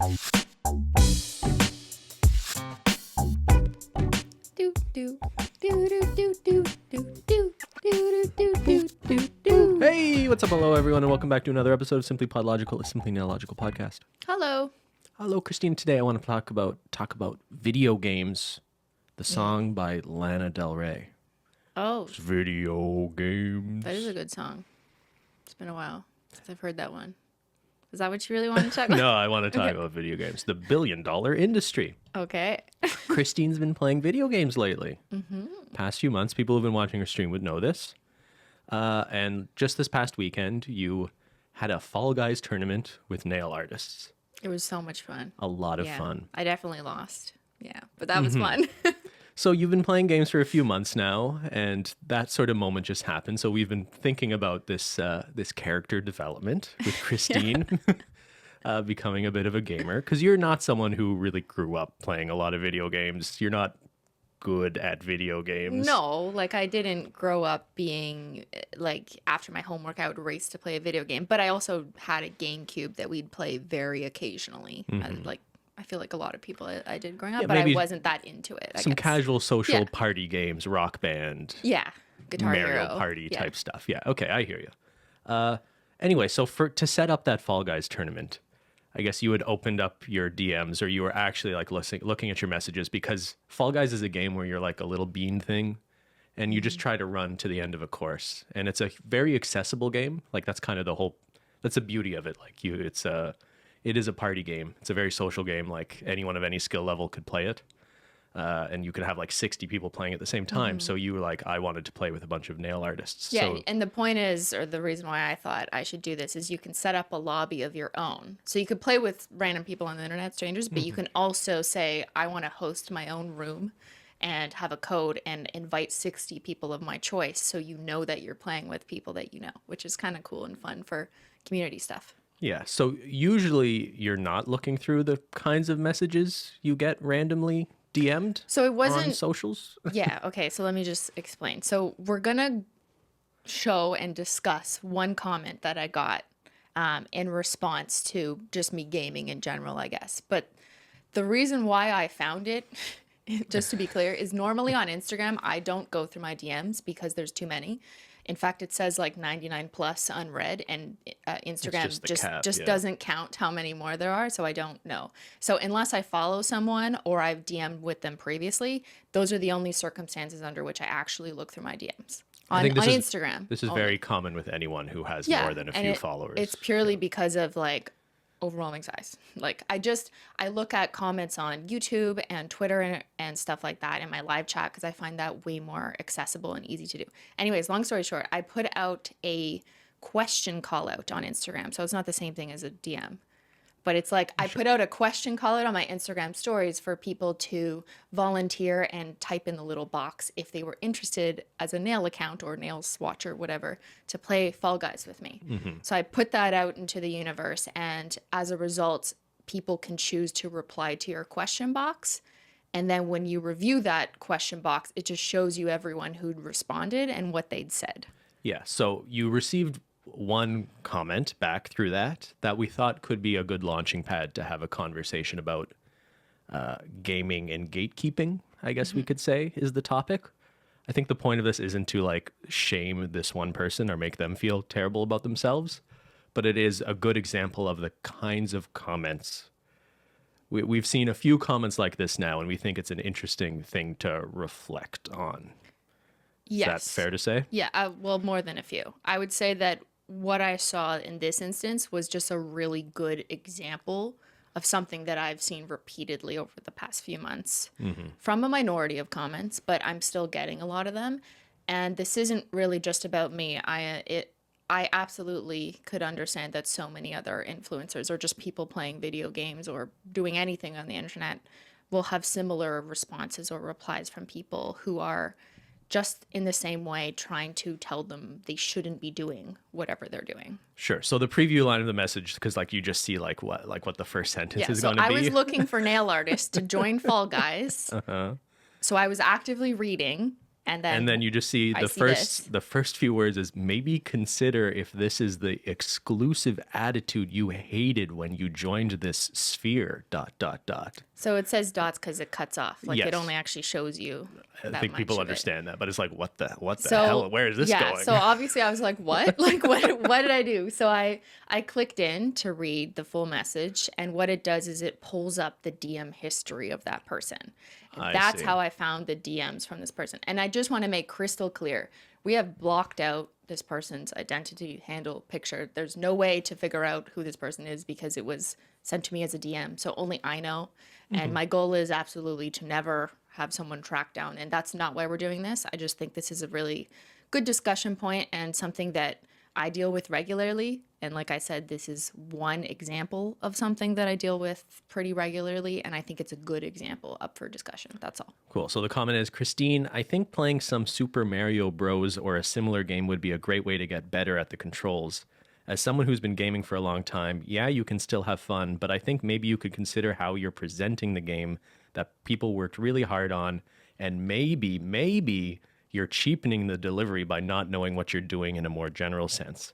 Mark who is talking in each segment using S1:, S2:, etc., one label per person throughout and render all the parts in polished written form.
S1: Hey, what's up? Hello, everyone, and welcome back to another episode of SimplyPodLogical, a Simply Logical podcast.
S2: Hello.
S1: Hello, Cristine. Today I want to talk about video games. The song by Lana Del Rey.
S2: Oh,
S1: Video games.
S2: that is a good song. It's been a while since I've heard that one. Is that what you really want to talk about?
S1: No, I want to talk about video games. The billion-dollar industry.
S2: Okay.
S1: Cristine's been playing video games lately. Past few months, people who've been watching her stream would know this. And just this past weekend, you had a Fall Guys tournament with nail artists.
S2: It was so much fun.
S1: A lot of fun.
S2: I definitely lost. Yeah, but that was fun.
S1: So you've been playing games for a few months now, and that sort of moment just happened. So we've been thinking about this this character development with Cristine becoming a bit of a gamer, because you're not someone who really grew up playing a lot of video games. You're not good at video games.
S2: No, like I didn't grow up being like after my homework I would race to play a video game, but I also had a GameCube that we'd play very occasionally. I feel like a lot of people I did growing up, but I wasn't that into it.
S1: Some casual social party games, Rock Band.
S2: Yeah. Guitar
S1: Mario
S2: Hero.
S1: Party type stuff. Yeah, okay, I hear you. Anyway, so to set up that Fall Guys tournament, I guess you had opened up your DMs, or you were actually like looking at your messages, because Fall Guys is a game where you're like a little bean thing, and you just try to run to the end of a course. And it's a very accessible game. Like that's kind of that's the beauty of it. Like it is a party game. It's a very social game. Like anyone of any skill level could play it. And you could have like 60 people playing at the same time. So you were like, I wanted to play with a bunch of nail artists.
S2: Yeah,
S1: So,
S2: and the point is, or the reason why I thought I should do this is you can set up a lobby of your own. So you could play with random people on the internet, strangers, but you can also say, I want to host my own room and have a code and invite 60 people of my choice, so you know that you're playing with people that you know, which is kind of cool and fun for community stuff.
S1: yeah. So usually you're not looking through the kinds of messages you get randomly DM'd
S2: So it
S1: on
S2: wasn't
S1: socials.
S2: Yeah, okay, so let me just explain. So we're going to show and discuss one comment that I got in response to just me gaming in general, I guess. But the reason why I found it, just to be clear, is normally on Instagram, I don't go through my DMs because there's too many. In fact, it says like 99 plus unread, and Instagram just doesn't count how many more there are, so I don't know. So unless I follow someone or I've DM'd with them previously, those are the only circumstances under which I actually look through my DMs on Instagram.
S1: This is very common with anyone who has more than a few followers.
S2: It's purely because of like overwhelming size. Like I look at comments on YouTube and Twitter and stuff like that in my live chat because I find that way more accessible and easy to do. Anyways, long story short, I put out a question call out on Instagram. So it's not the same thing as a DM. But it's like I put out a question call out on my Instagram stories for people to volunteer and type in the little box if they were interested as a nail account or nail swatch or whatever to play Fall Guys with me. So I put that out into the universe, and as a result, people can choose to reply to your question box. And then when you review that question box, it just shows you everyone who'd responded and what they'd said.
S1: Yeah, so you received one comment back through that we thought could be a good launching pad to have a conversation about gaming and gatekeeping, I guess we could say, is the topic. I think the point of this isn't to like shame this one person or make them feel terrible about themselves, but it is a good example of the kinds of comments. We've seen a few comments like this now, and we think it's an interesting thing to reflect on.
S2: Yes.
S1: Is that fair to say?
S2: Yeah, well, more than a few. I would say that what I saw in this instance was just a really good example of something that I've seen repeatedly over the past few months from a minority of comments, but I'm still getting a lot of them. And this isn't really just about me. I absolutely could understand that so many other influencers or just people playing video games or doing anything on the internet will have similar responses or replies from people who are just in the same way trying to tell them they shouldn't be doing whatever they're doing.
S1: Sure. So the preview line of the message, because like you just see like what the first sentence is going to be.
S2: I was looking for nail artists to join Fall Guys. So I was actively reading
S1: And then you just see
S2: I see this.
S1: the first few words is maybe consider if this is the exclusive attitude you hated when you joined this sphere, dot, dot, dot.
S2: So it says dots because it cuts off. Like
S1: Yes.
S2: it only actually shows you
S1: I
S2: that
S1: think
S2: much
S1: people
S2: of it.
S1: understand that, but it's like, what the
S2: So
S1: hell? Where is this
S2: yeah,
S1: going?
S2: so obviously I was like, what? Like what did I do? So I clicked in to read the full message, and what it does is it pulls up the DM history of that person. And
S1: I
S2: that's
S1: see.
S2: how I found the DMs from this person. And I just want to make crystal clear. We have blocked out this person's identity, handle, picture. There's no way to figure out who this person is because it was sent to me as a DM. So only I know. And my goal is absolutely to never have someone tracked down. And that's not why we're doing this. I just think this is a really good discussion point and something that I deal with regularly. And like I said, this is one example of something that I deal with pretty regularly. And I think it's a good example up for discussion. That's all.
S1: Cool. So the comment is, Christine, I think playing some Super Mario Bros. Or a similar game would be a great way to get better at the controls. As someone who's been gaming for a long time, yeah, you can still have fun, but I think maybe you could consider how you're presenting the game that people worked really hard on, and maybe you're cheapening the delivery by not knowing what you're doing in a more general sense.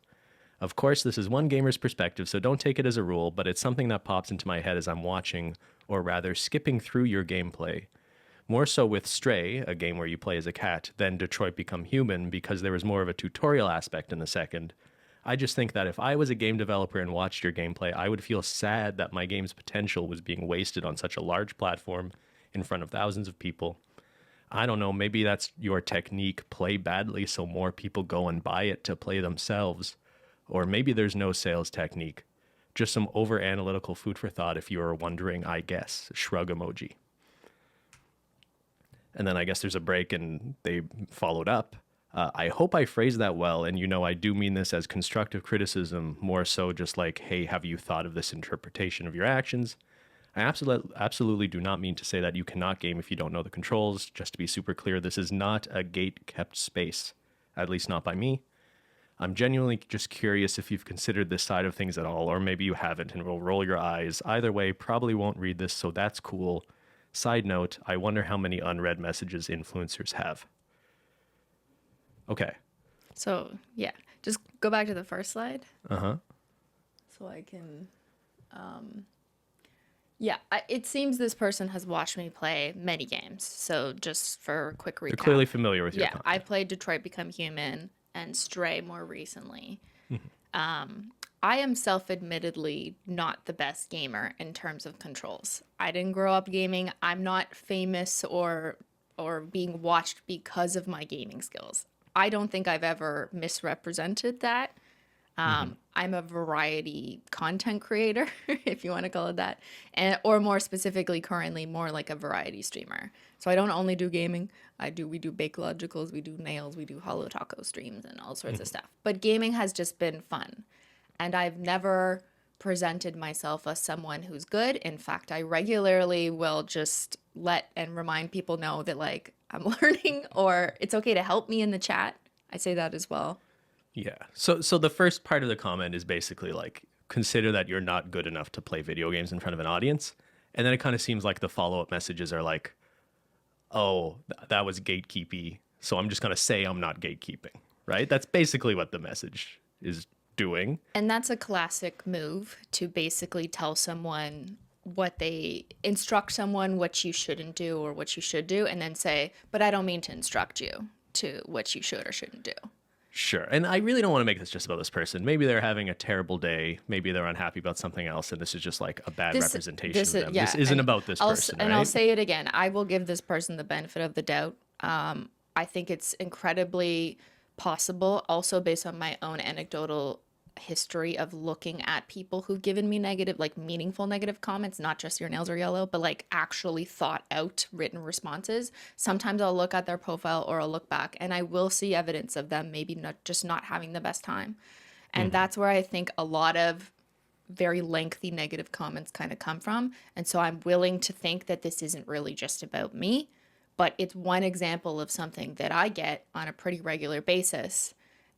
S1: Of course, this is one gamer's perspective, so don't take it as a rule, but it's something that pops into my head as I'm watching, or rather skipping through your gameplay. More so with Stray, a game where you play as a cat, than Detroit Become Human, because there was more of a tutorial aspect in the second. I just think that if I was a game developer and watched your gameplay, I would feel sad that my game's potential was being wasted on such a large platform in front of thousands of people. I don't know, maybe that's your technique, play badly so more people go and buy it to play themselves. Or maybe there's no sales technique. Just some over-analytical food for thought if you are wondering, I guess. Shrug emoji. And then I guess there's a break and they followed up. I hope I phrased that well, and I do mean this as constructive criticism, more so just like, hey, have you thought of this interpretation of your actions? I absolutely do not mean to say that you cannot game if you don't know the controls. Just to be super clear, this is not a gate-kept space, at least not by me. I'm genuinely just curious if you've considered this side of things at all, or maybe you haven't and will roll your eyes. Either way, probably won't read this, so that's cool. Side note, I wonder how many unread messages influencers have. Okay.
S2: So yeah, just go back to the first slide.
S1: Uh-huh.
S2: So I can, it seems this person has watched me play many games. So just for a quick recap.
S1: You're clearly familiar with your content.
S2: I played Detroit Become Human and Stray more recently. I am self-admittedly not the best gamer in terms of controls. I didn't grow up gaming. I'm not famous or being watched because of my gaming skills. I don't think I've ever misrepresented that. I'm a variety content creator, if you want to call it that, or more specifically, currently more like a variety streamer. So I don't only do gaming. We do bake logicals, we do nails, we do holo taco streams, and all sorts of stuff. But gaming has just been fun, and I've never presented myself as someone who's good. In fact, I regularly will just let and remind people know that like I'm learning, or it's okay to help me in the chat. I say that as well.
S1: Yeah. So the first part of the comment is basically like, consider that you're not good enough to play video games in front of an audience. And then it kind of seems like the follow-up messages are like, oh, that was gatekeepy, so I'm just going to say I'm not gatekeeping, right? That's basically what the message is doing.
S2: And that's a classic move to basically tell someone instruct someone what you shouldn't do or what you should do, and then say, but I don't mean to instruct you to what you should or shouldn't do.
S1: Sure. And I really don't want to make this just about this person. Maybe they're having a terrible day. Maybe they're unhappy about something else. And this is just like a bad representation of them. This isn't about this person,
S2: And
S1: right?
S2: I'll say it again. I will give this person the benefit of the doubt. I think it's incredibly possible, also based on my own anecdotal history of looking at people who've given me negative, like meaningful negative comments, not just your nails are yellow, but like actually thought out written responses. Sometimes I'll look at their profile or I'll look back and I will see evidence of them maybe not having the best time. And that's where I think a lot of very lengthy negative comments kind of come from. And so I'm willing to think that this isn't really just about me, but it's one example of something that I get on a pretty regular basis.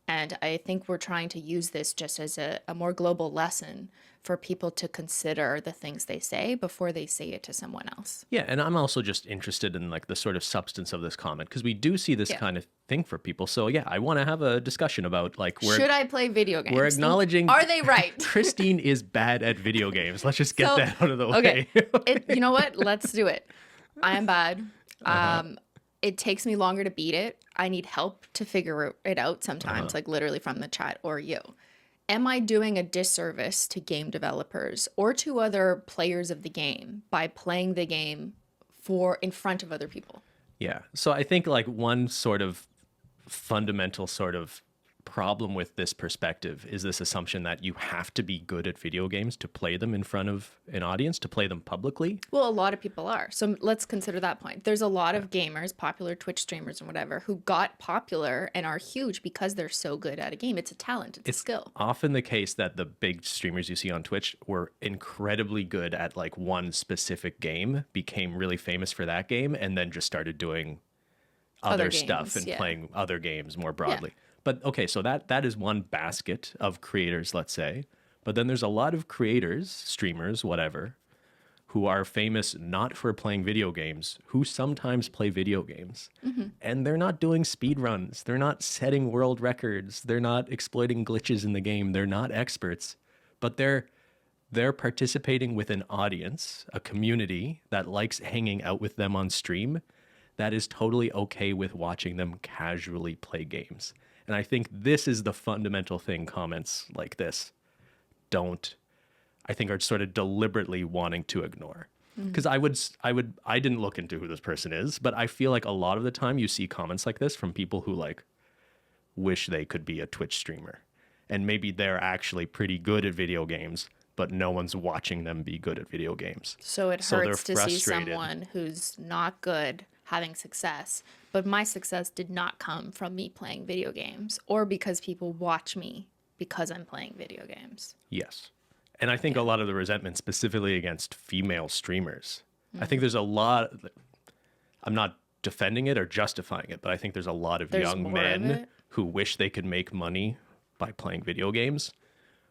S2: And I think we're trying to use this just as a more global lesson for people to consider the things they say before they say it to someone else.
S1: Yeah, and I'm also just interested in like the sort of substance of this comment because we do see this
S2: Yeah.
S1: kind of thing for people. So yeah, I want to have a discussion about like
S2: Should I play video games?
S1: we're acknowledging
S2: Are they right?
S1: Cristine is bad at video games. Let's just get
S2: So,
S1: that out of the
S2: okay.
S1: way.
S2: You know what? Let's do it. I am bad. It takes me longer to beat it. I need help to figure it out sometimes, like literally from the chat or you. Am I doing a disservice to game developers or to other players of the game by playing the game in front of other people?
S1: Yeah. So I think like one sort of fundamental sort of problem with this perspective is this assumption that you have to be good at video games to play them in front of an audience, to play them publicly.
S2: Well, a lot of people are. So let's consider that point. There's a lot of gamers, popular Twitch streamers and whatever, who got popular and are huge because they're so good at a game. It's a talent. It's a skill.
S1: Often the case that the big streamers you see on Twitch were incredibly good at like one specific game, became really famous for that game, and then just started doing other stuff
S2: games,
S1: and
S2: yeah.
S1: playing other games more broadly. But okay, so that is one basket of creators, let's say. But then there's a lot of creators, streamers, whatever, who are famous not for playing video games, who sometimes play video games. And they're not doing speed runs. They're not setting world records. They're not exploiting glitches in the game. They're not experts. But they're participating with an audience, a community that likes hanging out with them on stream, that is totally okay with watching them casually play games. And I think this is the fundamental thing comments like this I think are sort of deliberately wanting to ignore. Because I didn't look into who this person is, but I feel like a lot of the time you see comments like this from people who like wish they could be a Twitch streamer. And maybe they're actually pretty good at video games, but no one's watching them be good at video games.
S2: So it
S1: So they're
S2: hurts to see
S1: frustrated.
S2: someone who's not good having success. But my success did not come from me playing video games or because people watch me because I'm playing video games.
S1: Yes. And I think a lot of the resentment specifically against female streamers, I think there's a lot, I'm not defending it or justifying it, but I think there's a lot of
S2: There's
S1: young
S2: more of
S1: men
S2: it.
S1: who wish they could make money by playing video games,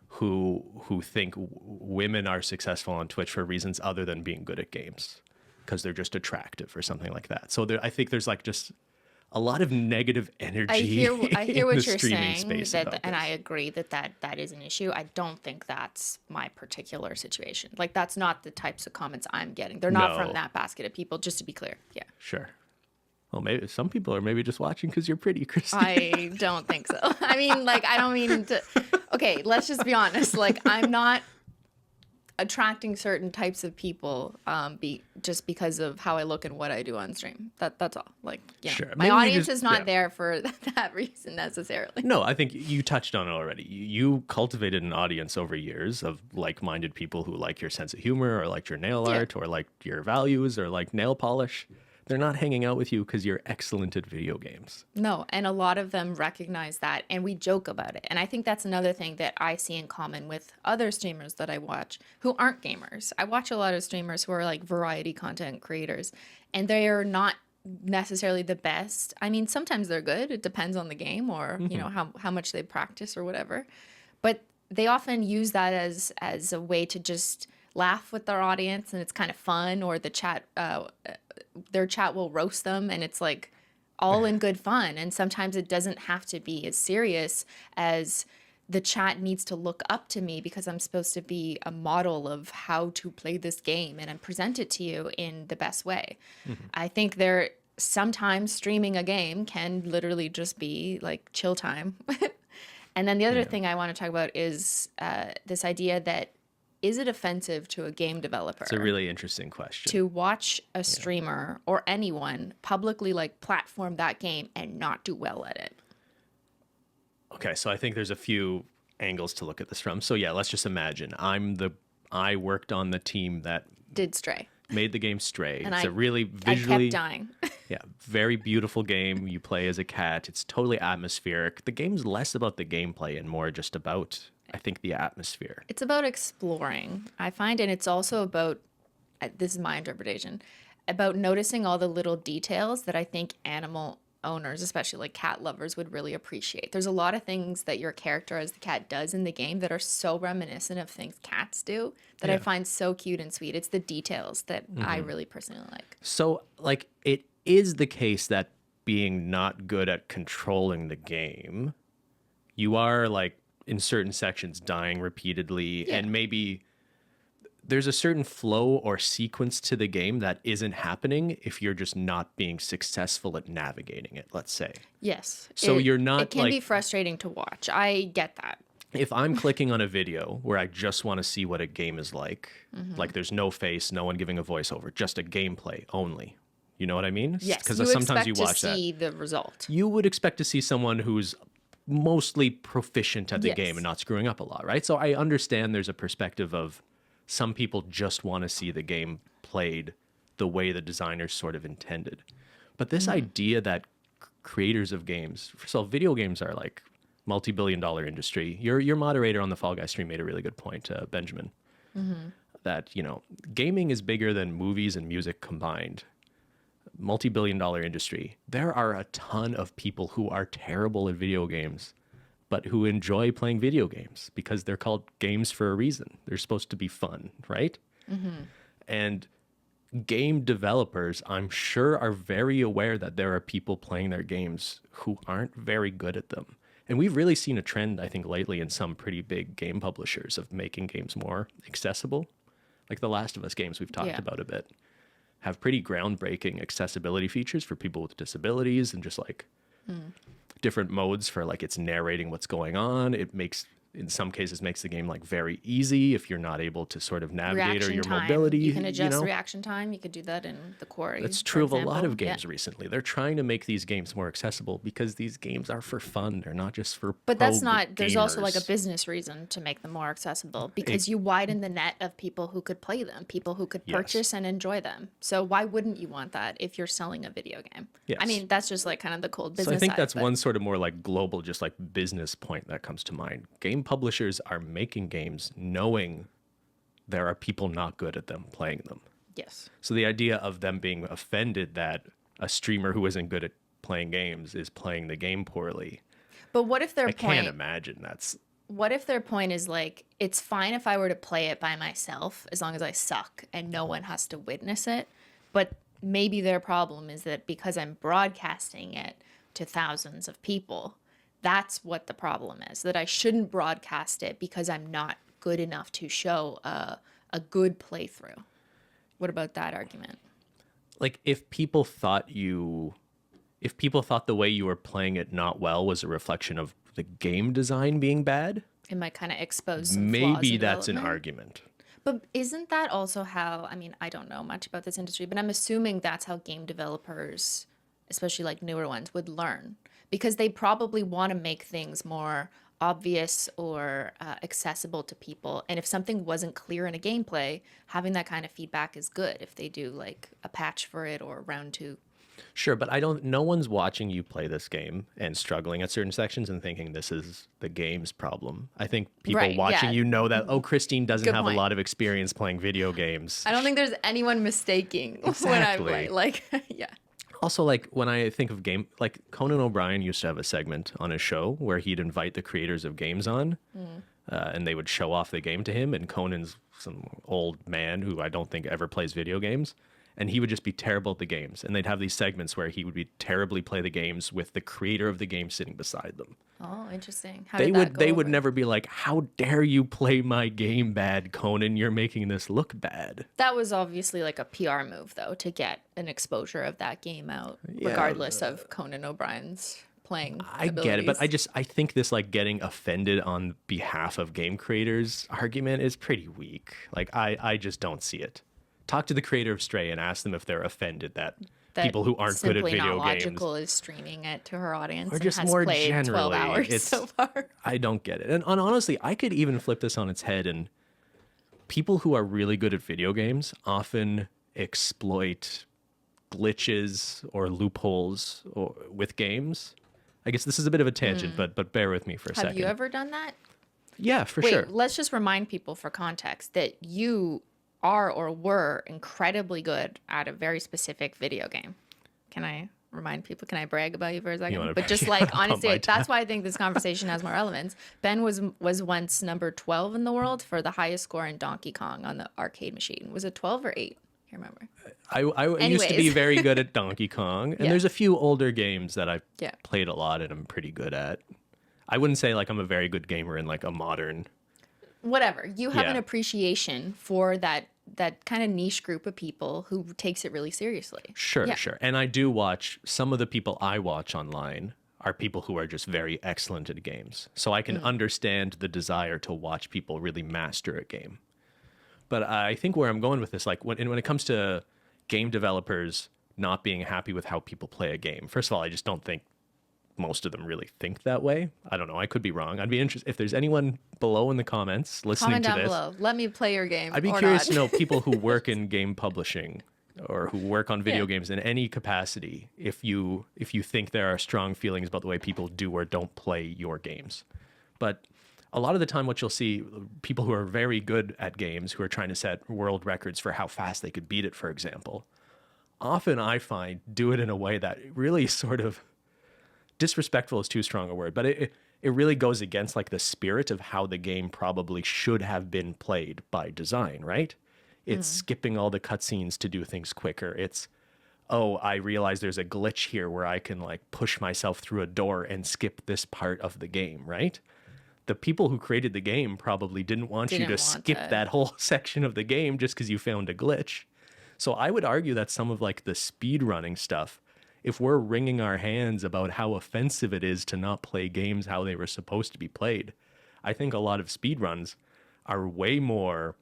S1: who think women are successful on Twitch for reasons other than being good at games because they're just attractive or something like that. So I think there's like just a lot of negative energy.
S2: I hear
S1: in
S2: what
S1: the
S2: you're
S1: streaming
S2: saying,
S1: space
S2: and
S1: about
S2: I
S1: this.
S2: agree that is an issue. I don't think that's my particular situation. Like that's not the types of comments I'm getting. They're not
S1: No.
S2: from that basket of people. Just to be clear, yeah.
S1: Sure. Well, maybe some people are maybe just watching because you're pretty, Christine.
S2: I don't think so. I mean, like, I don't mean to. Okay, let's just be honest. Like, I'm not attracting certain types of people just because of how I look and what I do on stream. That's all. Like, you know,
S1: Sure.
S2: my
S1: Maybe you
S2: audience
S1: just-
S2: is not
S1: yeah.
S2: there for that reason necessarily.
S1: No, I think you touched on it already. You cultivated an audience over years of like-minded people who like your sense of humor or like your nail
S2: Yeah.
S1: art or like your values or like nail polish. They're not hanging out with you because you're excellent at video games.
S2: No, and a lot of them recognize that, and we joke about it. And I think that's another thing that I see in common with other streamers that I watch who aren't gamers. I watch a lot of streamers who are like variety content creators, and they are not necessarily the best. I mean, sometimes they're good. It depends on the game or, you know, how much they practice or whatever. But they often use that as a way to just laugh with their audience, and it's kind of fun, or their chat will roast them, and it's like all in good fun. And sometimes it doesn't have to be as serious as the chat needs to look up to me because I'm supposed to be a model of how to play this game and present it to you in the best way. I think sometimes streaming a game can literally just be like chill time. And then the other thing I want to talk about is this idea that, is it offensive to a game developer
S1: It's a really interesting question.
S2: to watch a streamer or anyone publicly like platform that game and not do well at it?
S1: Okay, so I think there's a few angles to look at this from. So yeah, let's just imagine I worked on the team that
S2: Did Stray.
S1: made the game Stray.
S2: And
S1: It's a really
S2: I
S1: visually
S2: kept dying.
S1: Yeah, very beautiful game. You play as a cat. It's totally atmospheric. The game's less about the gameplay and more just about, I think, the atmosphere.
S2: It's about exploring, I find, and it's also about, this is my interpretation, about noticing all the little details that I think owners, especially like cat lovers, would really appreciate. There's a lot of things that your character as the cat does in the game that are so reminiscent of things cats do that I
S1: Yeah.
S2: find so cute and sweet. It's the details that I really personally like.
S1: So, like, it is the case that being not good at controlling the game, you are, like, in certain sections dying repeatedly,
S2: Yeah.
S1: and maybe there's a certain flow or sequence to the game that isn't happening if you're just not being successful at navigating it, let's say.
S2: Yes.
S1: So you're not,
S2: It can
S1: like-
S2: be frustrating to watch. I get that.
S1: If I'm clicking on a video where I just want to see what a game is like there's no face, no one giving a voiceover, just a gameplay only. You know what I mean?
S2: Yes.
S1: Because
S2: You
S1: sometimes
S2: expect
S1: you watch
S2: to
S1: that.
S2: see the result.
S1: You would expect to see someone who's mostly proficient at the
S2: Yes.
S1: game and not screwing up a lot, right? So I understand there's a perspective of some people just want to see the game played the way the designers sort of intended. But this idea that creators of games, first of all, video games are like multi-billion-dollar industry. Your moderator on the Fall Guy stream made a really good point, Benjamin, that, gaming is bigger than movies and music combined. Multi-billion-dollar industry. There are a ton of people who are terrible at video games, but who enjoy playing video games because they're called games for a reason. They're supposed to be fun, right? And game developers, I'm sure, are very aware that there are people playing their games who aren't very good at them. And we've really seen a trend, I think, lately in some pretty big game publishers of making games more accessible. Like the Last of Us games we've talked
S2: Yeah.
S1: about a bit have pretty groundbreaking accessibility features for people with disabilities and just like different modes for like it's narrating what's going on. It makes, in some cases, makes the game like very easy if you're not able to sort of navigate or your mobility.
S2: You can adjust
S1: know?
S2: reaction time. You could do that in the core.
S1: That's
S2: for
S1: true of a lot of
S2: example.
S1: games
S2: Yeah.
S1: recently. They're trying to make these games more accessible because these games are for fun. They're not just for
S2: But
S1: pro
S2: that's not, there's also like a
S1: gamers.
S2: business reason to make them more accessible because you widen the net of people who could play them, people who could
S1: Yes.
S2: purchase and enjoy them. So why wouldn't you want that if you're selling a video game? I
S1: Yes.
S2: mean, that's just like kind of the cold business
S1: So I think
S2: side,
S1: that's
S2: but-
S1: one sort of more like global, just like business point that comes to mind. Game publishers are making games knowing there are people not good at them playing them.
S2: Yes.
S1: So the idea of them being offended that a streamer who isn't good at playing games is playing the game poorly,
S2: But what if their
S1: I
S2: point...
S1: can't imagine that's...
S2: What if their point is like, it's fine if I were to play it by myself as long as I suck and no one has to witness it. But maybe their problem is that because I'm broadcasting it to thousands of people, that's what the problem is. That I shouldn't broadcast it because I'm not good enough to show a good playthrough. What about that argument?
S1: Like if people thought the way you were playing it not well was a reflection of the game design being bad,
S2: It might kind of expose some flaws
S1: maybe
S2: in
S1: that's an
S2: development.
S1: argument.
S2: But isn't that also how, I mean, I don't know much about this industry, but I'm assuming that's how game developers, especially like newer ones, would learn. Because they probably want to make things more obvious or accessible to people. And if something wasn't clear in a gameplay, having that kind of feedback is good if they do like a patch for it or round 2.
S1: Sure, but no one's watching you play this game and struggling at certain sections and thinking this is the game's problem. I think people
S2: Right,
S1: watching
S2: yeah.
S1: you know that, oh, Cristine doesn't
S2: Good
S1: have
S2: point.
S1: a lot of experience playing video games.
S2: I don't think there's anyone mistaking when I
S1: Exactly.
S2: play. Like, yeah.
S1: Also, like when I think of like Conan O'Brien used to have a segment on his show where he'd invite the creators of games on and they would show off the game to him. And Conan's some old man who I don't think ever plays video games. And he would just be terrible at the games. And they'd have these segments where he would be terribly play the games with the creator of the game sitting beside them.
S2: Oh, interesting. How
S1: They
S2: did that
S1: would
S2: go
S1: they would
S2: over?
S1: never be like, how dare you play my game bad, Conan? You're making this look bad.
S2: That was obviously like a PR move, though, to get an exposure of that game out, regardless of Conan O'Brien's playing
S1: I get it, but I think this like getting offended on behalf of game creators argument is pretty weak. Like I just don't see it. Talk to the creator of Stray and ask them if they're offended that people who aren't good at
S2: Simply
S1: video
S2: Not
S1: games,
S2: Logical is streaming it to her audience
S1: or
S2: and
S1: just
S2: has
S1: more
S2: played 12
S1: generally,
S2: hours
S1: it's
S2: so far.
S1: I don't get it. And honestly, I could even flip this on its head, and people who are really good at video games often exploit glitches or loopholes with games. I guess this is a bit of a tangent, but bear with me for a second.
S2: Have you ever done that?
S1: Yeah, for
S2: Wait,
S1: sure.
S2: let's just remind people for context that you are or were incredibly good at a very specific video game. Can I remind people, can I brag about you for a second?
S1: wanna
S2: But just like,
S1: pump my
S2: honestly,
S1: tab.
S2: that's why I think this conversation has more relevance. Ben was once number 12 in the world for the highest score in Donkey Kong on the arcade machine. Was it 12 or 8? I can't remember.
S1: I used to be
S2: Anyways.
S1: very good at Donkey Kong, and
S2: Yeah.
S1: there's a few older games that I've
S2: Yeah.
S1: played a lot and I'm pretty good at. I wouldn't say like I'm a very good gamer in like a modern.
S2: Whatever. You have an
S1: Yeah.
S2: appreciation for that kind of niche group of people who takes it really seriously.
S1: Sure,
S2: Yeah.
S1: sure. And I do watch, some of the people I watch online are people who are just very excellent at games. So I can understand the desire to watch people really master a game. But I think where I'm going with this, like when it comes to game developers not being happy with how people play a game, first of all, I just don't think most of them really think that way. I don't know. I could be wrong. I'd be interested if there's anyone below in the comments listening
S2: Comment
S1: to
S2: down
S1: this.
S2: below. Let me play your game.
S1: I'd be
S2: or
S1: curious
S2: not.
S1: to know people who work in game publishing or who work on video games in any capacity, if you think there are strong feelings about the way people do or don't play your games. But a lot of the time what you'll see, people who are very good at games, who are trying to set world records for how fast they could beat it, for example, often I find do it in a way that really sort of, disrespectful is too strong a word, but it really goes against like the spirit of how the game probably should have been played by design, right? It's skipping all the cutscenes to do things quicker. It's, oh, I realize there's a glitch here where I can like push myself through a door and skip this part of the game, right? The people who created the game probably didn't want you
S2: Didn't
S1: to
S2: want
S1: skip
S2: that.
S1: that whole section of the game just because you found a glitch. So I would argue that some of like the speed running stuff, if we're wringing our hands about how offensive it is to not play games how they were supposed to be played, I think a lot of speed runs are way more,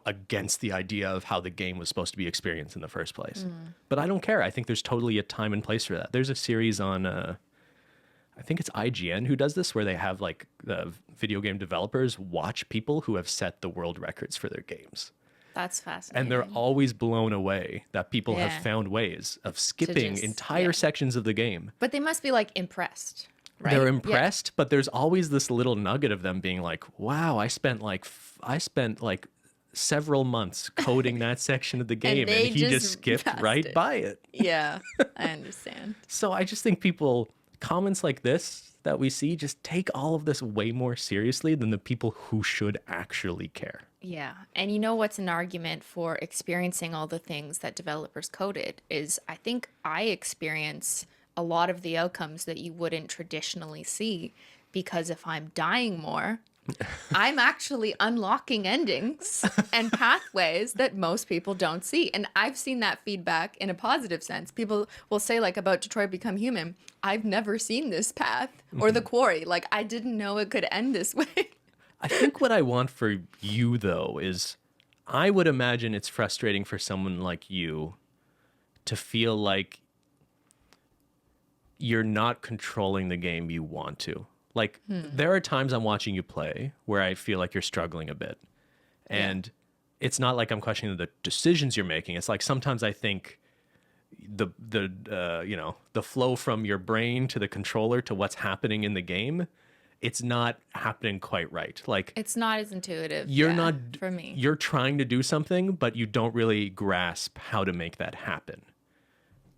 S1: against the idea of how the game was supposed to be experienced in the first place. But I don't care. I think there's totally a time and place for that. There's a series on, I think it's IGN who does this, where they have like the video game developers watch people who have set the world records for their games.
S2: That's fascinating.
S1: And they're always blown away that people
S2: Yeah.
S1: have found ways of skipping
S2: just-
S1: entire
S2: yeah.
S1: sections of the game.
S2: But they must be like impressed, right?
S1: They're
S2: Yeah.
S1: impressed, but there's always this little nugget of them being like, "Wow, I spent like several months coding that section of the game, and
S2: they
S1: he just
S2: just
S1: skipped
S2: passed
S1: right
S2: it."
S1: by it."
S2: Yeah, I understand.
S1: So I just think comments like this that we see, just take all of this way more seriously than the people who should actually care.
S2: Yeah. And you know what's an argument for experiencing all the things that developers coded is I think I experience a lot of the outcomes that you wouldn't traditionally see because if I'm dying more, I'm actually unlocking endings and pathways that most people don't see. And I've seen that feedback in a positive sense. People will say, like, about Detroit Become Human, I've never seen this path, or The Quarry. Like, I didn't know it could end this way.
S1: I think what I want for you, though, is I would imagine it's frustrating for someone like you to feel like you're not controlling the game you want to. Like, there are times I'm watching you play where I feel like you're struggling a bit. And it's not like I'm questioning the decisions you're making. It's like sometimes I think the flow from your brain to the controller to what's happening in the game, it's not happening quite right. Like,
S2: It's not as intuitive.
S1: you're
S2: yeah,
S1: not
S2: for me.
S1: You're trying to do something, but you don't really grasp how to make that happen.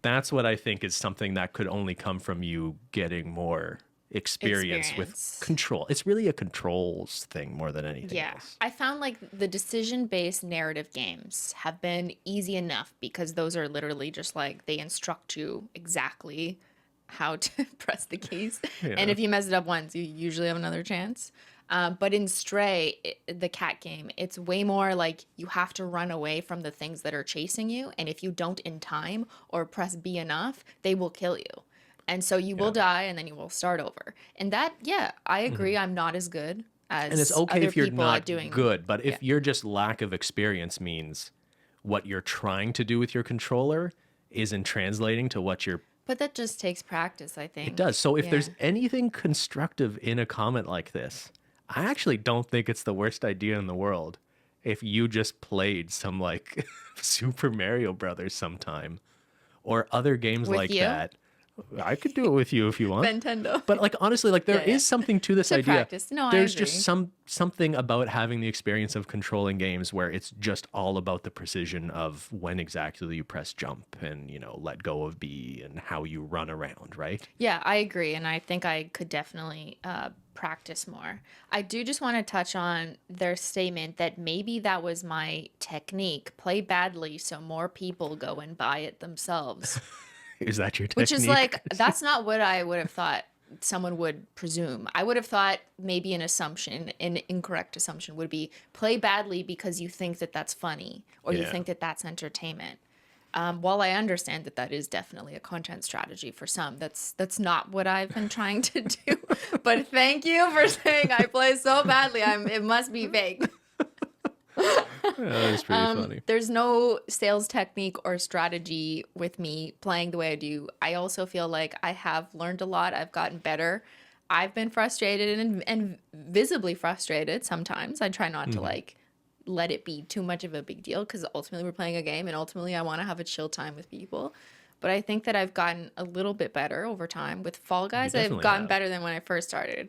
S1: That's what I think is something that could only come from you getting more experience with
S2: Experience.
S1: control. It's really a controls thing more than anything
S2: Yeah.
S1: else.
S2: I found like the decision-based narrative games have been easy enough because those are literally just like they instruct you exactly how to press the keys.
S1: Yeah.
S2: And if you mess it up once, you usually have another chance. But in Stray, the cat game, it's way more like you have to run away from the things that are chasing you. And if you don't in time or press B enough, they will kill you. And so you will die and then you will start over. And that, yeah, I agree. I'm not as good as
S1: And it's okay
S2: other
S1: if you're
S2: people at
S1: not
S2: doing
S1: good, but if
S2: yeah.
S1: your just lack of experience means what you're trying to do with your controller isn't translating to what you're.
S2: But that just takes practice, I think.
S1: It does. So if there's
S2: Yeah.
S1: anything constructive in a comment like this, I actually don't think it's the worst idea in the world if you just played some like Super Mario Brothers sometime or other games
S2: With
S1: like
S2: you?
S1: that. I could do it with you if you want.
S2: Nintendo.
S1: But like honestly, like there
S2: Yeah, yeah.
S1: is something to this
S2: To
S1: idea.
S2: practice. No, I
S1: There's
S2: agree.
S1: just something about having the experience of controlling games where it's just all about the precision of when exactly you press jump and, you know, let go of B and how you run around, right?
S2: Yeah, I agree. And I think I could definitely practice more. I do just want to touch on their statement that maybe that was my technique. Play badly so more people go and buy it themselves.
S1: Is that your technique?
S2: Which is like, that's not what I would have thought someone would presume. I would have thought maybe an incorrect assumption would be play badly because you think that that's funny or you
S1: Yeah.
S2: think that that's entertainment. While I understand that that is definitely a content strategy for some, that's not what I've been trying to do. But thank you for saying I play so badly. It must be fake.
S1: That's pretty funny.
S2: There's no sales technique or strategy with me playing the way I do. I also feel like I have learned a lot. I've gotten better. I've been frustrated and visibly frustrated sometimes. I try not to like let it be too much of a big deal because ultimately we're playing a game and ultimately I want to have a chill time with people. But I think that I've gotten a little bit better over time. With Fall Guys, I've
S1: definitely
S2: gotten
S1: have.
S2: better than when I first started.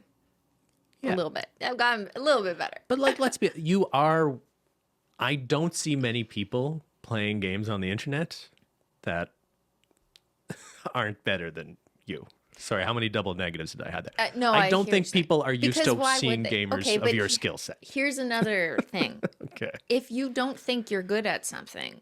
S2: A
S1: Yeah.
S2: little bit. I've gotten a little bit better.
S1: But like, I don't see many people playing games on the internet that aren't better than you. Sorry, how many double negatives did I have there?
S2: No,
S1: I
S2: I
S1: don't
S2: hear
S1: think
S2: what you're
S1: people are used
S2: Because
S1: to
S2: why would
S1: seeing
S2: they?
S1: gamers
S2: Okay,
S1: of
S2: but
S1: your skill set.
S2: Here's another thing.
S1: Okay.
S2: If you don't think you're good at something,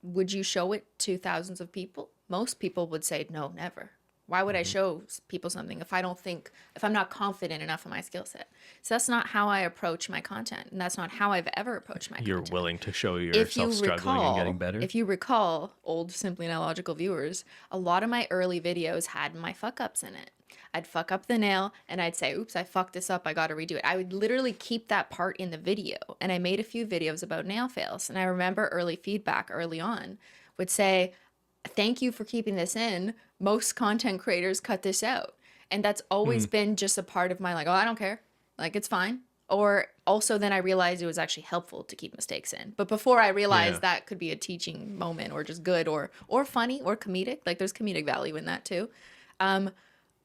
S2: would you show it to thousands of people? Most people would say no, never. Why would I show people something if I'm not confident enough in my skill set? So that's not how I approach my content, and that's not how I've ever approached my
S1: You're
S2: content.
S1: willing to show
S2: If
S1: yourself
S2: you
S1: struggling and getting
S2: recall,
S1: better?
S2: if you recall, old Simply Not Logical viewers, a lot of my early videos had my fuck ups in it. I'd fuck up the nail and I'd say, oops, I fucked this up. I got to redo it. I would literally keep that part in the video. And I made a few videos about nail fails. And I remember early feedback early on would say, thank you for keeping this in. Most content creators cut this out. And that's always been just a part of my like, oh, I don't care. Like, it's fine. Or also then I realized it was actually helpful to keep mistakes in. But before I realized
S1: Yeah.
S2: that could be a teaching moment or just good or funny or comedic. Like there's comedic value in that too.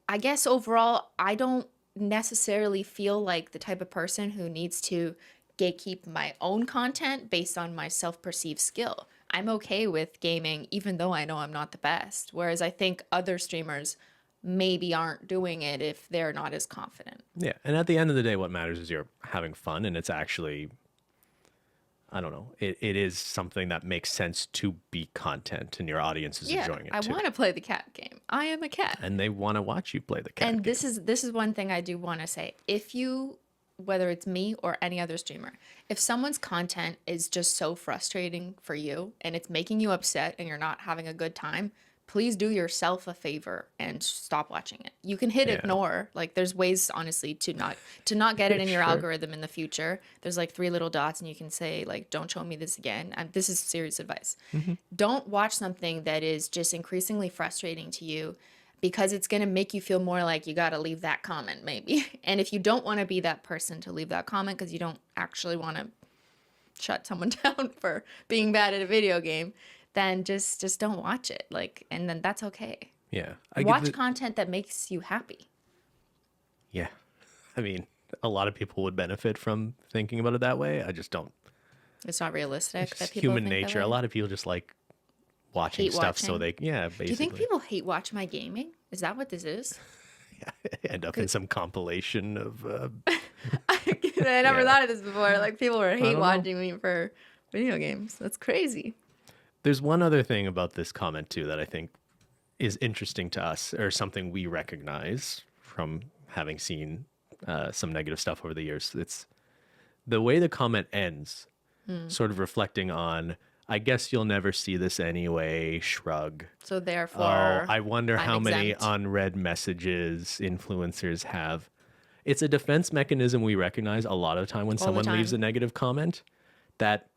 S2: I guess overall, I don't necessarily feel like the type of person who needs to gatekeep my own content based on my self-perceived skill. I'm okay with gaming, even though I know I'm not the best. Whereas I think other streamers maybe aren't doing it if they're not as confident.
S1: Yeah. And at the end of the day, what matters is you're having fun and it's actually, I don't know, it is something that makes sense to be content and your audience is enjoying it
S2: I
S1: too.
S2: want to play the cat game. I am a cat.
S1: And they want to watch you play the cat
S2: And
S1: game.
S2: this is one thing I do want to say. If you, whether it's me or any other streamer, if someone's content is just so frustrating for you and it's making you upset and you're not having a good time, please do yourself a favor and stop watching it. You can hit ignore. Like there's ways honestly to not get it in your
S1: Sure.
S2: algorithm in the future. There's like 3 little dots and you can say like don't show me this again. And this is serious advice. Don't watch something that is just increasingly frustrating to you because it's going to make you feel more like you got to leave that comment maybe. And if you don't want to be that person to leave that comment because you don't actually want to shut someone down for being bad at a video game, then just don't watch it. Like, and then that's okay.
S1: Yeah.
S2: Watch content that makes you happy.
S1: Yeah. I mean, a lot of people would benefit from thinking about it that way. I just don't.
S2: It's not realistic
S1: It's
S2: that people
S1: human
S2: think that
S1: nature.
S2: way.
S1: A lot of people just like watching
S2: Hate
S1: stuff so
S2: watching.
S1: they, yeah, basically.
S2: Do you think people hate watch my gaming? Is that what this is?
S1: end up in some compilation of.
S2: I never thought of this before. Like people were hate
S1: know.
S2: watching me for video games. That's crazy.
S1: There's one other thing about this comment too that I think is interesting to us, or something we recognize from having seen some negative stuff over the years. It's the way the comment ends, sort of reflecting on, I guess you'll never see this anyway, shrug.
S2: So therefore,
S1: Oh, I wonder
S2: I'm
S1: how many
S2: exempt.
S1: unread messages influencers have. It's a defense mechanism we recognize a lot of the time when
S2: the
S1: someone leaves
S2: time.
S1: a negative comment, that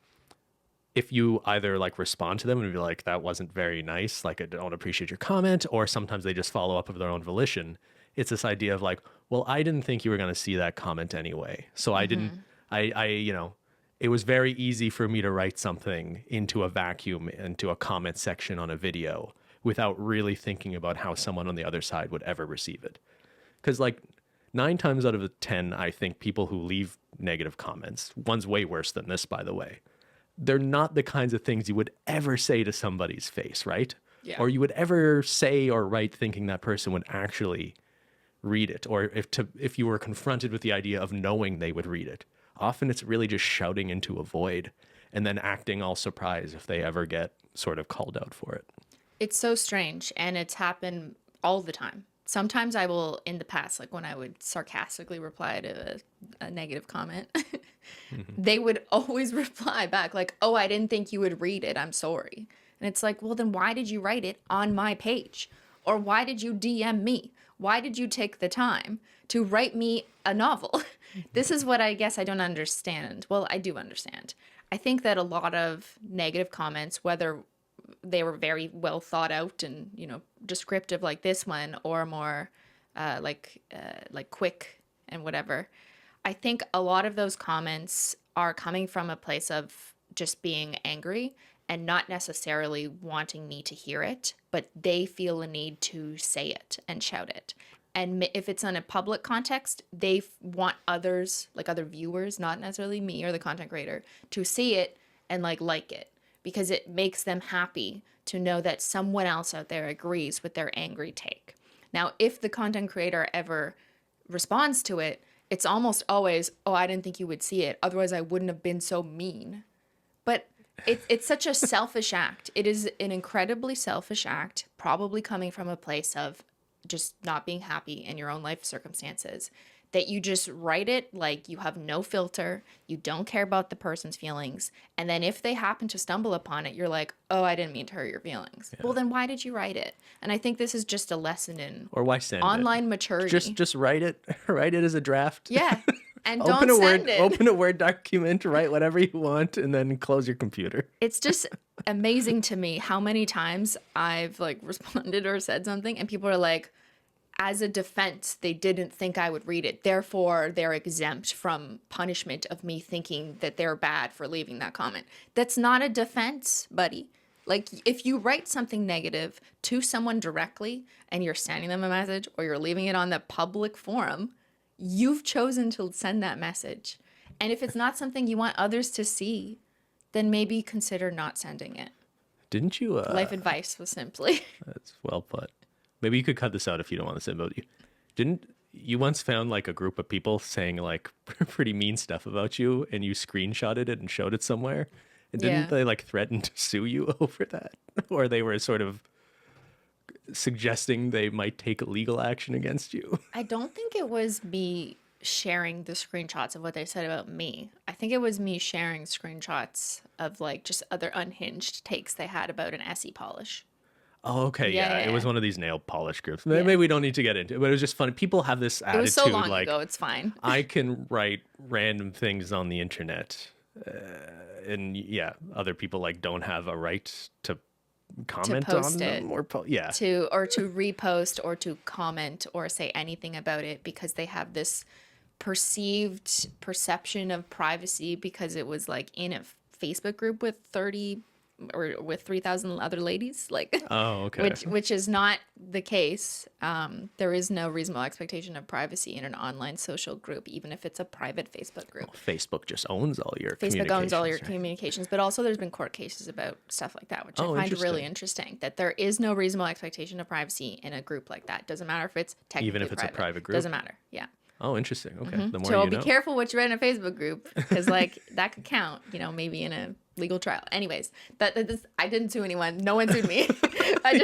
S1: if you either like respond to them and be like, that wasn't very nice, like I don't appreciate your comment, or sometimes they just follow up of their own volition. It's this idea of like, well, I didn't think you were going to see that comment anyway. So I didn't, you know, it was very easy for me to write something into a vacuum, into a comment section on a video without really thinking about how someone on the other side would ever receive it. Because like 9 times out of 10, I think people who leave negative comments, one's way worse than this, by the way, they're not the kinds of things you would ever say to somebody's face, right?
S2: Yeah.
S1: Or you would ever say or write thinking that person would actually read it, or if you were confronted with the idea of knowing they would read it. Often it's really just shouting into a void and then acting all surprised if they ever get sort of called out for it.
S2: It's so strange, and it's happened all the time. Sometimes I will, in the past, like when I would sarcastically reply to a negative comment, they would always reply back like, oh, I didn't think you would read it. I'm sorry. And it's like, well, then why did you write it on my page? Or why did you DM me? Why did you take the time to write me a novel? This is what I guess I don't understand. Well, I do understand. I think that a lot of negative comments, whether they were very well thought out and, you know, descriptive like this one, or more like quick and whatever, I think a lot of those comments are coming from a place of just being angry and not necessarily wanting me to hear it, but they feel a need to say it and shout it. And if it's in a public context, they want others, like other viewers, not necessarily me or the content creator, to see it and like it, because it makes them happy to know that someone else out there agrees with their angry take. Now, if the content creator ever responds to it, it's almost always, oh, I didn't think you would see it. Otherwise, I wouldn't have been so mean. But it's such a selfish act. It is an incredibly selfish act, probably coming from a place of just not being happy in your own life circumstances, that you just write it like you have no filter, you don't care about the person's feelings, and then if they happen to stumble upon it, you're like, oh, I didn't mean to hurt your feelings. Yeah. Well, then why did you write it? And I think this is just a lesson in
S1: or why send
S2: online maturity.
S1: Just write it as a draft.
S2: Yeah. And don't send it.
S1: Open a Word document, write whatever you want, and then close your computer.
S2: It's just amazing to me how many times I've like responded or said something and people are like, as a defense, they didn't think I would read it. Therefore, they're exempt from punishment of me thinking that they're bad for leaving that comment. That's not a defense, buddy. Like, if you write something negative to someone directly and you're sending them a message or you're leaving it on the public forum, you've chosen to send that message. And if it's not something you want others to see, then maybe consider not sending it.
S1: Didn't you?
S2: Life advice was simply.
S1: That's well put. Maybe you could cut this out if you don't want to say about you. Didn't you once found like a group of people saying like pretty mean stuff about you and you screenshotted it and showed it somewhere? And didn't they like threaten to sue you over that? Or they were sort of suggesting they might take legal action against you?
S2: I don't think it was me sharing the screenshots of what they said about me. I think it was me sharing screenshots of like just other unhinged takes they had about an SE polish.
S1: Oh, okay, yeah. It was one of these nail polish groups. Maybe we don't need to get into it, but it was just funny. People have this attitude,
S2: it was so long
S1: like,
S2: ago, it's fine.
S1: I can write random things on the internet, and other people like don't have a right to comment on them or to
S2: repost or to comment or say anything about it because they have this perceived perception of privacy because it was like in a Facebook group with 3,000 other ladies, like,
S1: oh, okay,
S2: which is not the case. There is no reasonable expectation of privacy in an online social group, even if it's a private Facebook group.
S1: Well, Facebook just owns all your
S2: communications, but also there's been court cases about stuff like that, which I find really interesting, that there is no reasonable expectation of privacy in a group like that. Doesn't matter if it's technically
S1: even if it's
S2: private.
S1: a private group.
S2: Doesn't matter. Yeah.
S1: Oh, interesting. Okay. The more
S2: so
S1: you know.
S2: Be careful what you write in a Facebook group, because like that could count, maybe in a legal trial. Anyways, I didn't sue anyone. No one sued me. I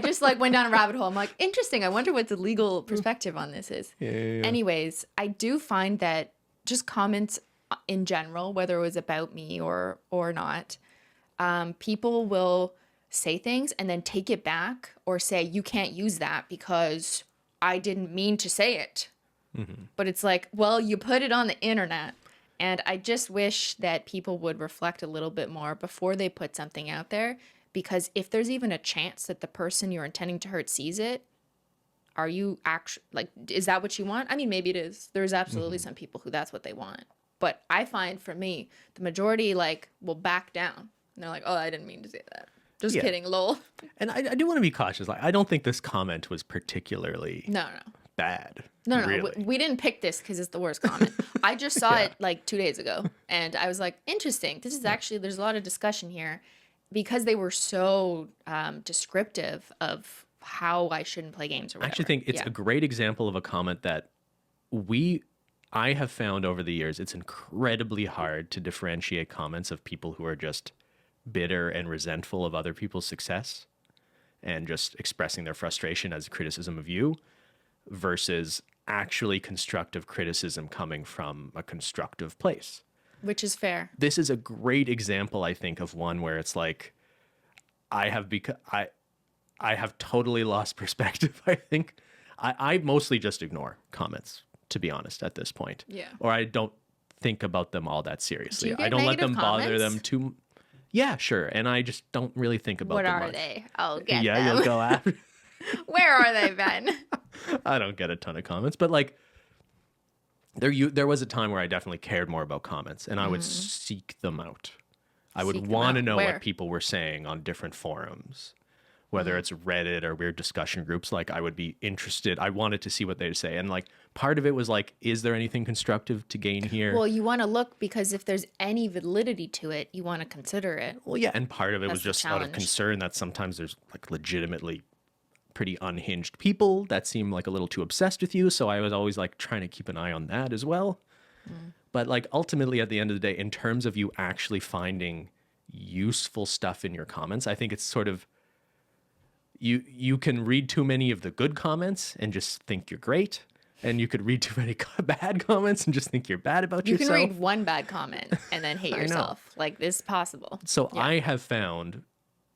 S2: just like went down a rabbit hole. I'm like, interesting. I wonder what the legal perspective on this is.
S1: Yeah.
S2: Anyways, I do find that just comments in general, whether it was about me or not, people will say things and then take it back or say, you can't use that because I didn't mean to say it. Mm-hmm. But it's like, well, you put it on the internet. And I just wish that people would reflect a little bit more before they put something out there, because if there's even a chance that the person you're intending to hurt sees it, are you actually like, is that what you want? I mean, maybe it is. There's absolutely some people who that's what they want. But I find for me, the majority like will back down. And they're like, oh, I didn't mean to say that. Just
S1: Yeah.
S2: kidding, lol.
S1: And I do want to be cautious. Like, I don't think this comment was particularly
S2: No.
S1: bad.
S2: No,
S1: really.
S2: we didn't pick this because it's the worst comment. I just saw
S1: Yeah.
S2: it like 2 days ago, and I was like, interesting. This is actually, there's a lot of discussion here because they were so descriptive of how I shouldn't play games or
S1: I
S2: whatever.
S1: actually think it's
S2: Yeah.
S1: a great example of a comment that I have found over the years, it's incredibly hard to differentiate comments of people who are just bitter and resentful of other people's success and just expressing their frustration as criticism of you versus actually constructive criticism coming from a constructive place.
S2: Which is fair.
S1: This is a great example, I think, of one where it's like I have totally lost perspective, I think. I mostly just ignore comments, to be honest, at this point.
S2: Yeah.
S1: Or I don't think about them all that seriously.
S2: Do you get
S1: I don't let
S2: negative
S1: them bother
S2: comments?
S1: them too. Yeah, sure. And I just don't really think about
S2: What
S1: them
S2: are
S1: much.
S2: they? I'll get
S1: Yeah,
S2: them.
S1: you'll go after.
S2: Where are they, Ben?
S1: I don't get a ton of comments, but like there was a time where I definitely cared more about comments and I would seek them out. I would
S2: Seek them
S1: want to
S2: out.
S1: know
S2: Where?
S1: what people were saying on different forums, whether it's Reddit or weird discussion groups. Like I would be interested. I wanted to see what they'd say. And like part of it was like, is there anything constructive to gain here?
S2: Well, you want to look because if there's any validity to it, you want to consider it.
S1: Well, yeah, and part of it was
S2: That's the
S1: just out of
S2: challenge.
S1: concern that sometimes there's like legitimately pretty unhinged people that seem like a little too obsessed with you. So I was always like trying to keep an eye on that as well. But like ultimately at the end of the day, in terms of you actually finding useful stuff in your comments, I think it's sort of you can read too many of the good comments and just think you're great. And you could read too many bad comments and just think you're bad about
S2: You
S1: yourself.
S2: can read one bad comment and then hate
S1: I know.
S2: yourself. Like this is possible.
S1: So
S2: Yeah.
S1: I have found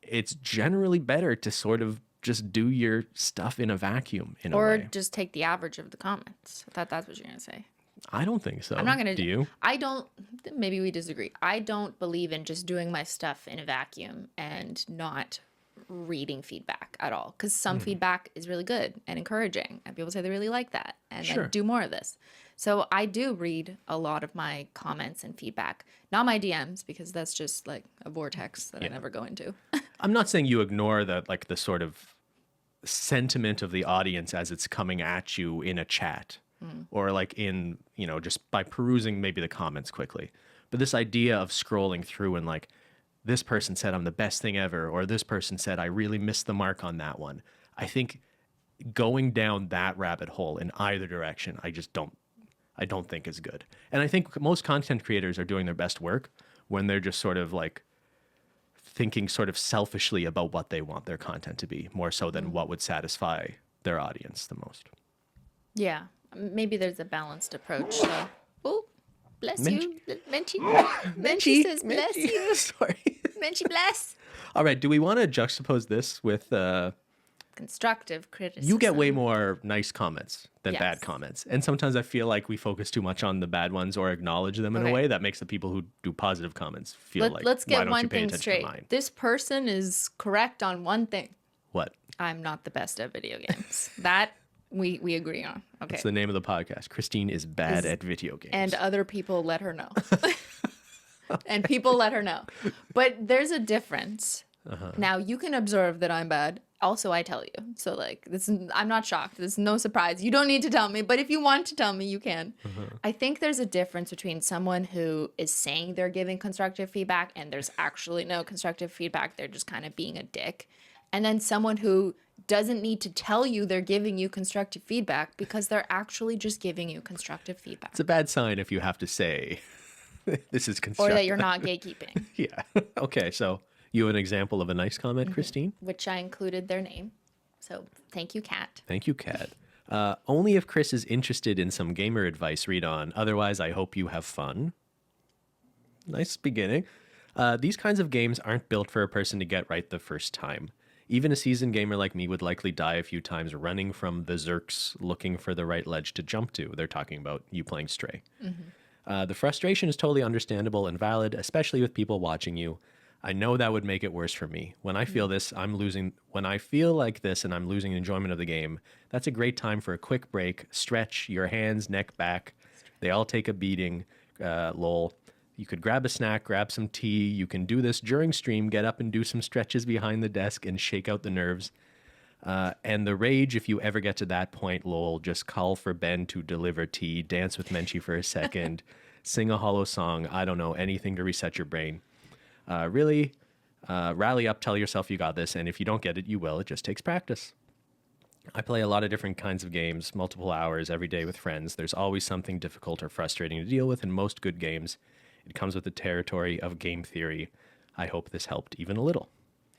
S1: it's generally better to sort of just do your stuff in a vacuum in a
S2: Or
S1: way.
S2: just take the average of the comments. I thought that's what you're going to say.
S1: I don't think so.
S2: I'm not going to
S1: Do you?
S2: I don't, maybe we disagree. I don't believe in just doing my stuff in a vacuum and not reading feedback at all. Because some feedback is really good and encouraging. And people say they really like that. And
S1: Sure.
S2: then do more of this. So I do read a lot of my comments and feedback. Not my DMs, because that's just like a vortex that I never go into.
S1: I'm not saying you ignore the sort of sentiment of the audience as it's coming at you in a chat or like in, just by perusing maybe the comments quickly. But this idea of scrolling through and like, this person said I'm the best thing ever, or this person said I really missed the mark on that one. I think going down that rabbit hole in either direction, I don't think is good. And I think most content creators are doing their best work when they're just sort of like thinking sort of selfishly about what they want their content to be, more so than what would satisfy their audience the most.
S2: Yeah. Maybe there's a balanced approach. So. Oh, bless you. Menchie.
S1: Menchie
S2: says bless you.
S1: Sorry.
S2: Menchie bless.
S1: All right. Do we want to juxtapose this with
S2: Constructive criticism.
S1: you get way more nice comments than bad
S2: Yes.
S1: comments. And sometimes I feel like we focus too much on the bad ones or acknowledge them in a
S2: Okay.
S1: way that makes the people who do positive comments feel like,
S2: Let's
S1: why
S2: get
S1: don't
S2: one
S1: you pay
S2: thing
S1: attention
S2: straight.
S1: to mine?
S2: This person is correct on one thing.
S1: What?
S2: I'm not the best at video games. That we agree on. Okay.
S1: It's the name of the podcast. Cristine is bad
S2: Is-
S1: at video games.
S2: And other people let her know. And people let her know. But there's a difference. Now you can observe that I'm bad. Also, I tell you. So like this, I'm not shocked. There's no surprise. You don't need to tell me. But if you want to tell me, you can. I think there's a difference between someone who is saying they're giving constructive feedback and there's actually no constructive feedback. They're just kind of being a dick. And then someone who doesn't need to tell you they're giving you constructive feedback because they're actually just giving you constructive feedback.
S1: It's a bad sign if you have to say this is
S2: Or
S1: constructive.
S2: that you're not gatekeeping,
S1: Yeah. Okay. So you have an example of a nice comment, Cristine?
S2: which I included their name. So thank you, Kat.
S1: Thank you, Kat. Only if Chris is interested in some gamer advice, read on. Otherwise, I hope you have fun. Nice beginning. These kinds of games aren't built for a person to get right the first time. Even a seasoned gamer like me would likely die a few times running from the Zerks looking for the right ledge to jump to. They're talking about you playing Stray. The frustration is totally understandable and valid, especially with people watching you. I know that would make it worse for me. When I feel this, when I feel like this and I'm losing enjoyment of the game, that's a great time for a quick break, stretch your hands, neck, back. They all take a beating, lol. You could grab a snack, grab some tea. You can do this during stream, get up and do some stretches behind the desk and shake out the nerves. And the rage, if you ever get to that point, lol, just call for Ben to deliver tea, dance with Menchie for a second, sing a hollow song, I don't know, anything to reset your brain. Really, rally up, tell yourself you got this, and if you don't get it, you will. It just takes practice. I play a lot of different kinds of games, multiple hours every day with friends. There's always something difficult or frustrating to deal with in most good games. It comes with the territory of game theory. I hope this helped even a little.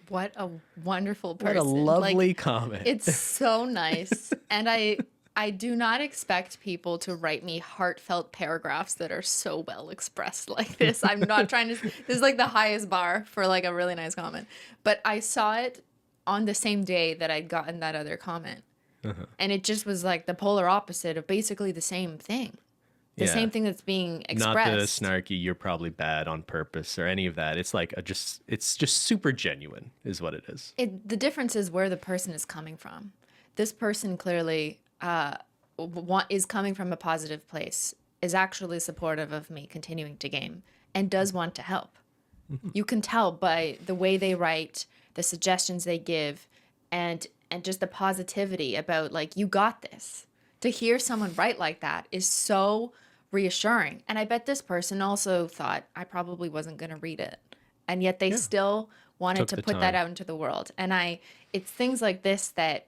S2: What a wonderful person.
S1: What a lovely comment.
S2: It's so nice. And I do not expect people to write me heartfelt paragraphs that are so well expressed like this. I'm not trying to, this is like the highest bar for like a really nice comment. But I saw it on the same day that I'd gotten that other comment. And it just was like the polar opposite of basically the same thing. The same thing that's being expressed.
S1: Not the snarky, you're probably bad on purpose or any of that. It's like it's just super genuine is what it is.
S2: The difference is where the person is coming from. This person clearly is coming from a positive place, is actually supportive of me continuing to game, and does want to help. You can tell by the way they write, the suggestions they give, and just the positivity about like, you got this. To hear someone write like that is so reassuring. And I bet this person also thought I probably wasn't going to read it. And yet they still wanted to put that out into the world. And it's things like this that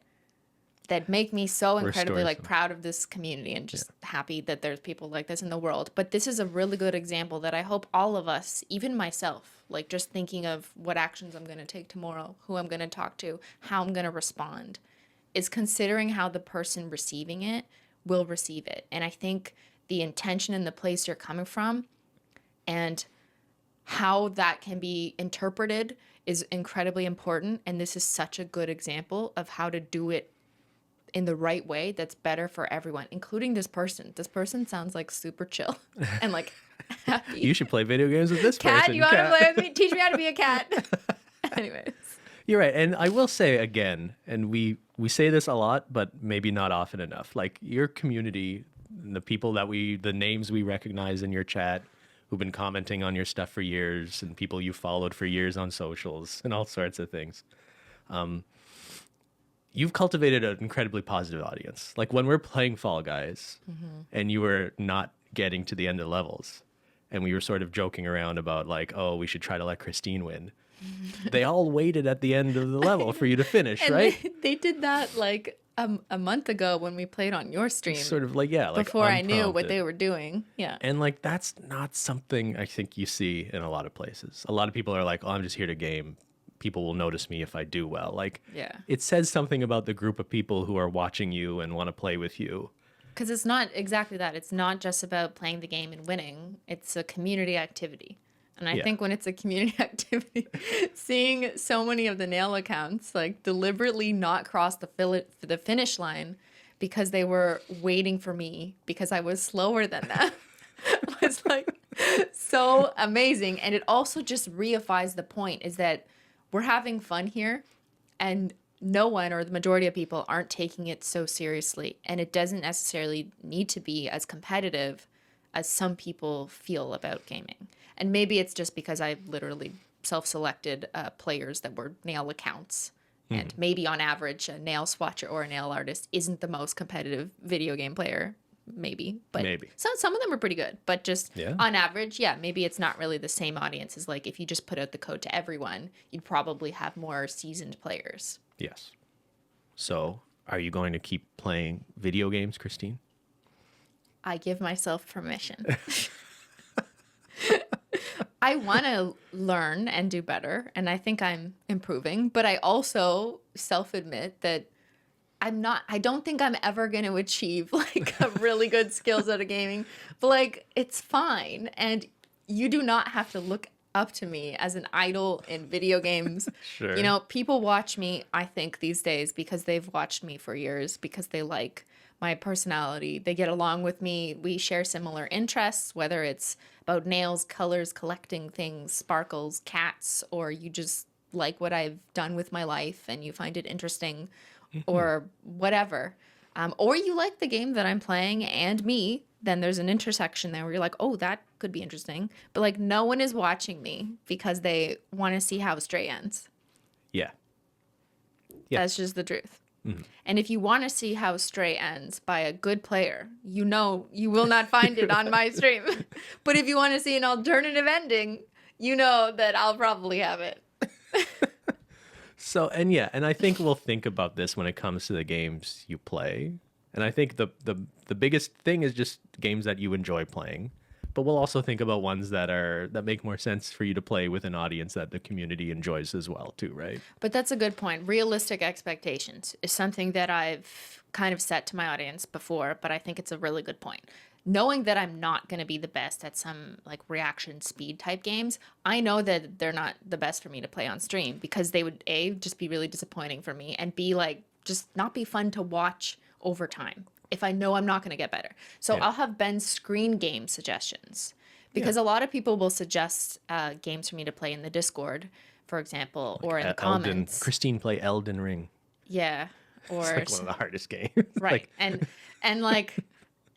S2: make me so incredibly like proud of this community and just happy that there's people like this in the world. But this is a really good example that I hope all of us, even myself, like just thinking of what actions I'm going to take tomorrow, who I'm going to talk to, how I'm going to respond, is considering how the person receiving it will receive it. And I think the intention and the place you're coming from and how that can be interpreted is incredibly important. And this is such a good example of how to do it in the right way that's better for everyone, including this person. This person sounds like super chill and like happy.
S1: You should play video games with this person.
S2: Cat, you want to play with me? Teach me how to be a cat. Anyways.
S1: You're right. And I will say again, and we say this a lot, but maybe not often enough. Like your community, the people the names we recognize in your chat who've been commenting on your stuff for years and people you followed for years on socials and all sorts of things. You've cultivated an incredibly positive audience. Like when we're playing Fall Guys and you were not getting to the end of levels and we were sort of joking around about like, oh, we should try to let Cristine win. They all waited at the end of the level for you to finish,
S2: and
S1: right?
S2: They did that like a month ago when we played on your stream.
S1: Sort of like, like
S2: before I knew what they were doing. Yeah.
S1: And like, that's not something I think you see in a lot of places. A lot of people are like, oh, I'm just here to game. People will notice me if I do well. Like, it says something about the group of people who are watching you and want to play with you.
S2: Because it's not exactly that. It's not just about playing the game and winning. It's a community activity. And I think when it's a community activity, seeing so many of the nail accounts like deliberately not cross the finish line because they were waiting for me because I was slower than them was like so amazing. And it also just reifies the point is that we're having fun here and no one or the majority of people aren't taking it so seriously. And it doesn't necessarily need to be as competitive as some people feel about gaming. And maybe it's just because I literally self-selected players that were nail accounts. And maybe on average, a nail swatcher or a nail artist isn't the most competitive video game player. Maybe. But maybe. Some of them are pretty good. But just on average, maybe it's not really the same audience as like if you just put out the code to everyone, you'd probably have more seasoned players.
S1: Yes. So are you going to keep playing video games, Cristine?
S2: I give myself permission. I want to learn and do better, and I think I'm improving, but I also self-admit that I don't think I'm ever going to achieve like a really good skills out of gaming, but like it's fine. And you do not have to look up to me as an idol in video games.
S1: Sure.
S2: You know, people watch me, I think these days because they've watched me for years because they like my personality. They get along with me. We share similar interests, whether it's about nails, colors, collecting things, sparkles, cats, or you just like what I've done with my life and you find it interesting or whatever. Or you like the game that I'm playing and me, then there's an intersection there where you're like, oh, that could be interesting. But like no one is watching me because they want to see how Stray ends.
S1: Yeah.
S2: That's just the truth. And if you want to see how Stray ends by a good player, you know you will not find it on my stream. But if you want to see an alternative ending, you know that I'll probably have it.
S1: So, and I think we'll think about this when it comes to the games you play. And I think the biggest thing is just games that you enjoy playing. But we'll also think about ones that make more sense for you to play with an audience that the community enjoys as well, too, right?
S2: But that's a good point. Realistic expectations is something that I've kind of set to my audience before, but I think it's a really good point. Knowing that I'm not going to be the best at some like reaction speed type games, I know that they're not the best for me to play on stream because they would A, just be really disappointing for me, and B, like just not be fun to watch over time if I know I'm not going to get better. So I'll have Ben screen game suggestions because a lot of people will suggest games for me to play in the Discord, for example, like or in the comments.
S1: Cristine play Elden Ring.
S2: Yeah. Or
S1: it's like one of the hardest games.
S2: Right.
S1: Like,
S2: and like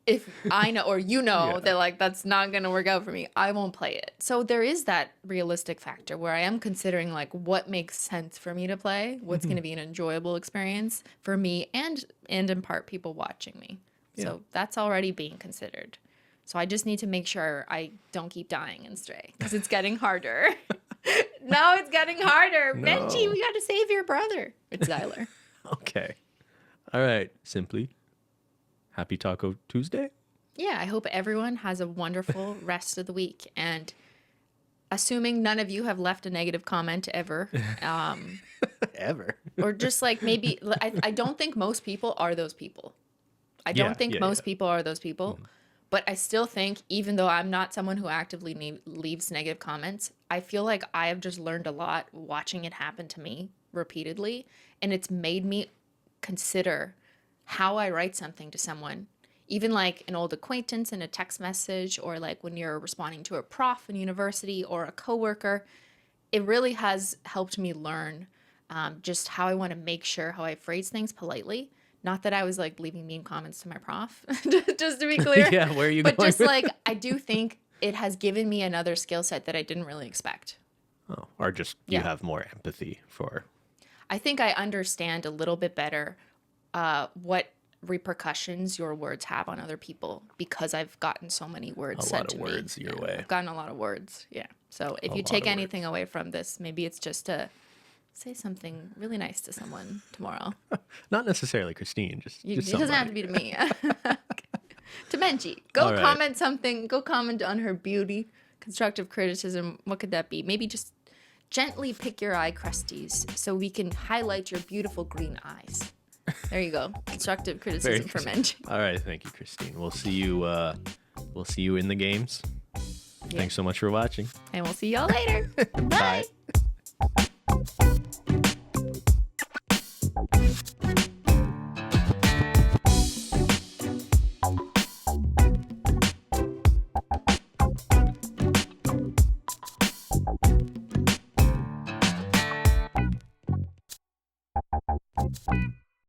S2: if I know or you know that like that's not going to work out for me, I won't play it. So there is that realistic factor where I am considering like what makes sense for me to play, what's going to be an enjoyable experience for me and in part people watching me. So that's already being considered. So I just need to make sure I don't keep dying in Stray because it's getting harder. No, it's getting harder. No. Benji, we got to save your brother. It's Zyler.
S1: Okay. All right. Simply. Happy Taco Tuesday.
S2: Yeah, I hope everyone has a wonderful rest of the week. And assuming none of you have left a negative comment ever.
S1: Ever.
S2: Or just like maybe, I don't think most people are those people. I don't think most people are those people. But I still think, even though I'm not someone who actively leaves negative comments, I feel like I have just learned a lot watching it happen to me repeatedly. And it's made me consider how I write something to someone, even like an old acquaintance in a text message or like when you're responding to a prof in university or a coworker. It really has helped me learn just how I want to make sure how I phrase things politely. Not that I was like leaving mean comments to my prof, just to be clear.
S1: Yeah, where are you going?
S2: But just like, I do think it has given me another skill set that I didn't really expect.
S1: Oh, or just you have more empathy for.
S2: I think I understand a little bit better what repercussions your words have on other people because I've gotten so many words sent to me.
S1: A lot of words your way.
S2: I've gotten a lot of words, So if you take anything away from this, maybe it's just to say something really nice to someone tomorrow.
S1: Not necessarily Cristine, just
S2: it doesn't have to be to me. To Benji. Go comment something. Go comment on her beauty. Constructive criticism. What could that be? Maybe just gently pick your eye crusties so we can highlight your beautiful green eyes. There you go. Constructive criticism from Benji.
S1: All right, thank you, Cristine. We'll see you. We'll see you in the games. Thanks so much for watching.
S2: And we'll see y'all later. Bye.